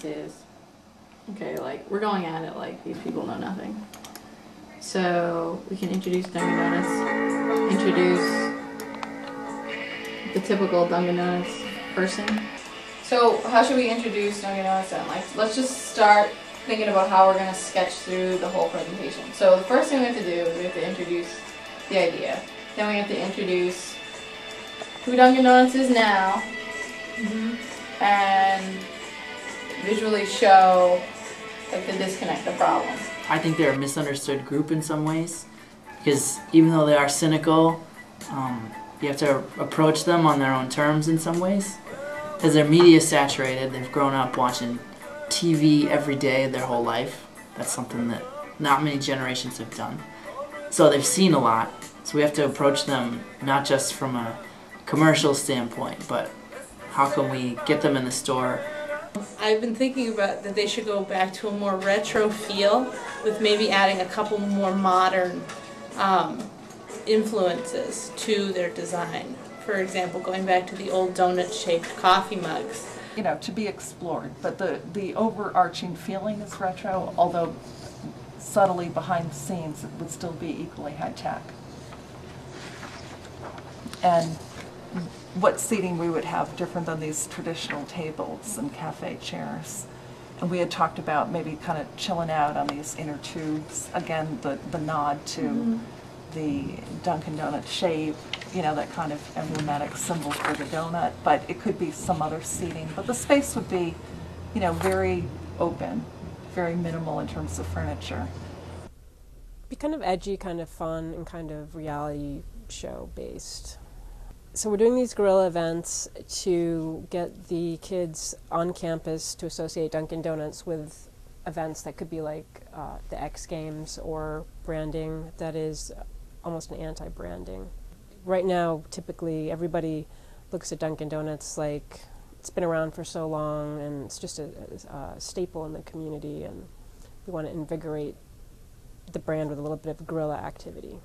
Donuts is, okay, like, we're going at it like these people know nothing. So we can introduce Dunkin' Donuts, introduce the typical Dunkin' Donuts person. So how should we introduce Dunkin' Donuts then? Like, let's just start thinking about how we're going to sketch through the whole presentation. So the first thing we have to do is we have to introduce the idea. Then we have to introduce who Dunkin' Donuts is now, and visually show like the disconnect, the problem. I think they're a misunderstood group in some ways, because even though they are cynical, you have to approach them on their own terms in some ways. Because they're media saturated, they've grown up watching TV every day their whole life. That's something that not many generations have done. So they've seen a lot, so we have to approach them not just from a commercial standpoint, but how can we get them in the store. I've been thinking about that they should go back to a more retro feel with maybe adding a couple more modern influences to their design. For example, going back to the old donut-shaped coffee mugs. You know, to be explored, but the overarching feeling is retro, although subtly behind the scenes it would still be equally high-tech. And what seating we would have different than these traditional tables and cafe chairs. And we had talked about maybe kind of chilling out on these inner tubes. Again, the nod to the Dunkin' Donut shape, you know, that kind of emblematic symbol for the donut. But it could be some other seating. But the space would be, you know, very open, very minimal in terms of furniture. Be kind of edgy, kind of fun, and kind of reality show based. So we're doing these guerrilla events to get the kids on campus to associate Dunkin' Donuts with events that could be like the X Games or branding that is almost an anti-branding. Right now, typically, everybody looks at Dunkin' Donuts like it's been around for so long and it's just a staple in the community, and we want to invigorate the brand with a little bit of guerrilla activity.